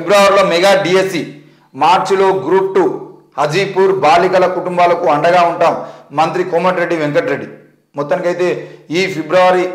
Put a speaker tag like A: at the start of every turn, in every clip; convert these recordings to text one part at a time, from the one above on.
A: ఫిబ్రవరిలో mega DSC, మార్చిలో group 2 Hajipur బాలికల కుటుంబాలకు అండగా ఉంటాం మంత్రి కోమటిరెడ్డి వెంకటరెడ్డి. మొత్తానికైతే ఈ ఫిబ్రవరి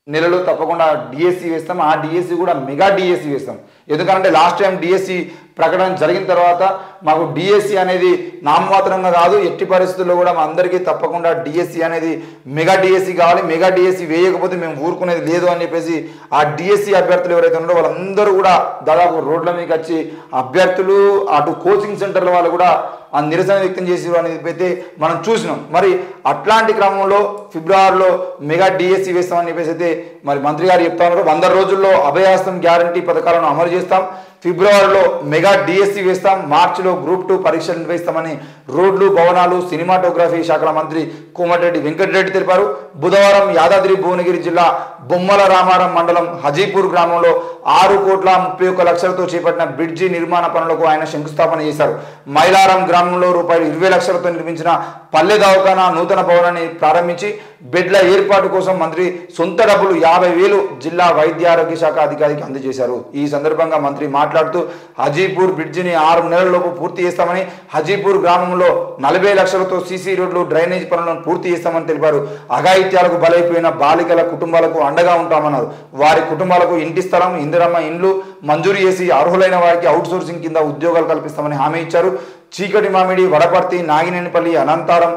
A: నెలలో తప్పకుండా డిఎస్సి వేస్తాం. ఆ డిఎస్సి కూడా మెగా డిఎస్సి వేస్తాం. ఎందుకంటే లాస్ట్ టైం డిఎస్సి ప్రకటన జరిగిన తర్వాత మాకు డిఎస్సి అనేది నామమాత్రంగా కాదు, ఎట్టి పరిస్థితుల్లో కూడా మా అందరికీ తప్పకుండా డిఎస్సి అనేది మెగా డిఎస్సి కావాలి. మెగా డిఎస్సి వేయకపోతే మేము ఊరుకునేది లేదు అని చెప్పేసి ఆ డిఎస్సి అభ్యర్థులు ఎవరైతే ఉన్నారో వాళ్ళందరూ కూడా దాదాపు రోడ్ల మీదకి వచ్చి అభ్యర్థులు అటు కోచింగ్ సెంటర్ల వాళ్ళు కూడా ఆ నిరసన వ్యక్తం చేసి అనేది అయితే మనం చూసినాం. మరి అట్లాంటి క్రమంలో ఫిబ్రవరిలో మెగా డిఎస్సి వేస్తామని చెప్పేసి అయితే మరి మంత్రి గారు చెప్తా ఉన్నారు. 100 రోజుల్లో అభయహస్తం గ్యారంటీ పథకాలను అమలు చేస్తాం, ఫిబ్రవరిలో మెగా డిఎస్సి వేస్తాం, మార్చిలో గ్రూప్ 2 పరీక్షలు నిర్వహిస్తామని రోడ్లు, భవనాలు, సినిమాటోగ్రఫీ శాఖల మంత్రి కోమటిరెడ్డి వెంకటరెడ్డి తెలిపారు. బుధవారం యాదాద్రి భువనగిరి జిల్లా బొమ్మల రామారం మండలం హజీపూర్ గ్రామంలో 6,31,00,000తో చేపట్టిన బ్రిడ్జి నిర్మాణ పనులకు ఆయన శంకుస్థాపన చేశారు. మైలారం గ్రామంలో ₹20,00,000తో నిర్మించిన పల్లె దవాఖానా నూతన భవనాన్ని ప్రారంభించి బెడ్ల ఏర్పాటు కోసం మంత్రి సొంత డబ్బులు 50,000 జిల్లా వైద్య ఆరోగ్య శాఖ అధికారికి అందజేశారు. ఈ సందర్భంగా మంత్రి మాట్లాడుతూ హజీపూర్ బ్రిడ్జిని 6 నెలల్లోపు పూర్తి చేస్తామని, హజీపూర్ గ్రామంలో 40 లక్షలతో సీసీ రోడ్లు, డ్రైనేజ్ పనులను పూర్తి చేస్తామని తెలిపారు. అఘాయిత్యాలకు బలైపోయిన బాలికల కుటుంబాలకు అండగా ఉంటామన్నారు. వారి కుటుంబాలకు ఇంటి స్థలం, ఇందిరమ్మ ఇండ్లు మంజూరు చేసి అర్హులైన వారికి అవుట్ సోర్సింగ్ కింద ఉద్యోగాలు కల్పిస్తామని హామీ ఇచ్చారు. చీకటి మామిడి, వడపర్తి, నాగినేనిపల్లి, అనంతారం,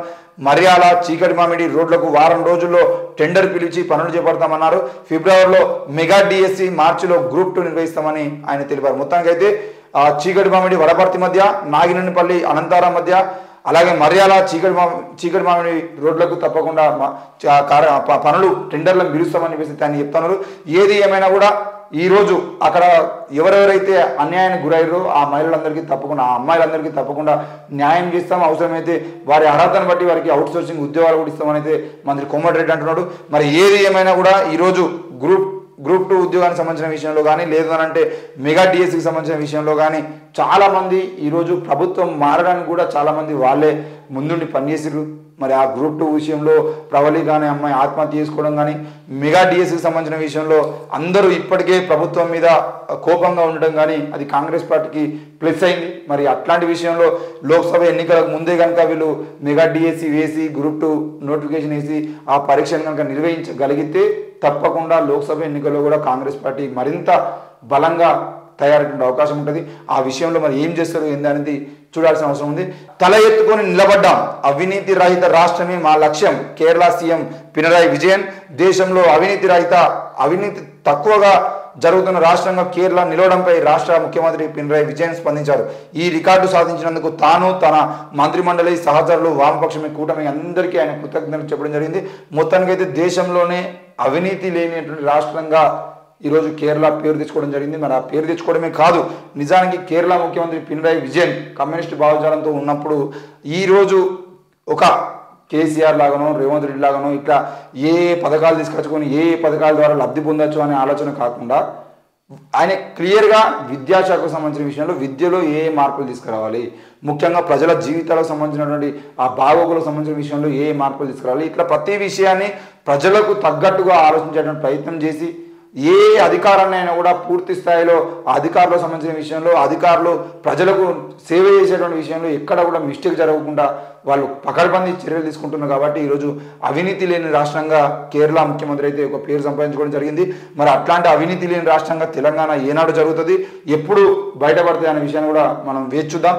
A: మర్యాల, చీకటి మామిడి రోడ్లకు వారం రోజుల్లో టెండర్ పిలిచి పనులు చేపడతామన్నారు. ఫిబ్రవరిలో మెగా డిఎస్సి, మార్చిలో గ్రూప్ 2 నిర్వహిస్తామని ఆయన తెలిపారు. మొత్తానికైతే చీకటి మామిడి, వడపర్తి మధ్య, నాగినేనిపల్లి, అనంతారం మధ్య, అలాగే మర్యాల, చీకటి మామిడి రోడ్లకు తప్పకుండా పనులు టెండర్లను పిలుస్తామని చెప్పేసి ఆయన చెప్తున్నారు. ఏది ఏమైనా కూడా ఈరోజు అక్కడ ఎవరెవరైతే అన్యాయానికి గురయ్యారో ఆ మహిళలందరికీ తప్పకుండా, ఆ అమ్మాయిలందరికీ తప్పకుండా న్యాయం చేస్తాం. అవసరమైతే వారి అర్హతను బట్టి వారికి అవుట్ సోర్సింగ్ ఉద్యోగాలు కూడా ఇస్తామని అయితే మంత్రి కోమటిరెడ్డి అంటున్నాడు. మరి ఏది ఏమైనా కూడా ఈరోజు గ్రూప్ 2 ఉద్యోగానికి సంబంధించిన విషయంలో కానీ, లేదు అని అంటే మెగా డిఎస్సికి సంబంధించిన విషయంలో కానీ చాలామంది ఈరోజు ప్రభుత్వం మారడానికి కూడా చాలామంది వాళ్ళే ముందుండి పనిచేసారు. మరి ఆ గ్రూప్ 2 విషయంలో ప్రవళి కానీ అమ్మాయి ఆత్మహత్య చేసుకోవడం కానీ, మెగా డిఎస్సికి సంబంధించిన విషయంలో అందరూ ఇప్పటికే ప్రభుత్వం మీద కోపంగా ఉండడం కానీ అది కాంగ్రెస్ పార్టీకి ప్లస్ అయింది. మరి అట్లాంటి విషయంలో లోక్సభ ఎన్నికలకు ముందే కనుక వీళ్ళు మెగా డిఎస్సి వేసి గ్రూప్ 2 నోటిఫికేషన్ వేసి ఆ పరీక్షను కనుక నిర్వహించగలిగితే తప్పకుండా లోక్సభ ఎన్నికల్లో కూడా కాంగ్రెస్ పార్టీ మరింత బలంగా తయారయ్యే అవకాశం ఉంటుంది. ఆ విషయంలో మరి ఏం చేస్తారు ఏందనేది చూడాల్సిన అవసరం ఉంది. తల ఎత్తుకొని నిలబడ్డాం, అవినీతి రహిత రాష్ట్రమే మా లక్ష్యం, కేరళ సీఎం పినరాయి విజయన్. దేశంలో అవినీతి తక్కువగా జరుగుతున్న రాష్ట్రంగా కేరళ నిలవడంపై రాష్ట్ర ముఖ్యమంత్రి పినరాయి విజయన్ స్పందించారు. ఈ రికార్డు సాధించినందుకు తాను, తన మంత్రిమండలి సహచరులు, వామపక్షమే కూటమి అందరికీ ఆయన కృతజ్ఞతలు చెప్పడం జరిగింది. మొత్తానికైతే దేశంలోనే అవినీతి లేనిటువంటి రాష్ట్రంగా ఈరోజు కేరళ పేరు తెచ్చుకోవడం జరిగింది. మరి ఆ పేరు తెచ్చుకోవడమే కాదు, నిజానికి కేరళ ముఖ్యమంత్రి పినరాయి విజయన్ కమ్యూనిస్టు భావజాలంతో ఉన్నప్పుడు ఈరోజు ఒక కేసీఆర్ లాగానో, రేవంత్ రెడ్డి లాగానో ఇట్లా ఏ పథకాలు తీసుకొచ్చుకొని ఏ పథకాల ద్వారా లబ్ధి పొందొచ్చు అనే ఆలోచన కాకుండా ఆయన క్లియర్గా విద్యాశాఖకు సంబంధించిన విషయంలో విద్యలో ఏ మార్పులు తీసుకురావాలి, ముఖ్యంగా ప్రజల జీవితాలకు సంబంధించినటువంటి ఆ బాగోగులకు సంబంధించిన విషయంలో ఏ మార్పులు తీసుకురావాలి, ఇట్లా ప్రతి విషయాన్ని ప్రజలకు తగ్గట్టుగా ఆలోచించేటువంటి ప్రయత్నం చేసి ఏ అధికారాన్ని అయినా కూడా పూర్తి స్థాయిలో అధికారులకు సంబంధించిన విషయంలో, అధికారులు ప్రజలకు సేవ చేసేటువంటి విషయంలో ఎక్కడ కూడా మిస్టేక్ జరగకుండా వాళ్ళు పకడ్బందీ చర్యలు తీసుకుంటున్నారు. కాబట్టి ఈరోజు అవినీతి లేని రాష్ట్రంగా కేరళ ముఖ్యమంత్రి అయితే ఒక పేరు సంపాదించుకోవడం జరిగింది. మరి అట్లాంటి అవినీతి లేని రాష్ట్రంగా తెలంగాణ ఏనాడు జరుగుతుంది, ఎప్పుడు బయటపడుతుంది అనే విషయాన్ని కూడా మనం వేచి చూద్దాం.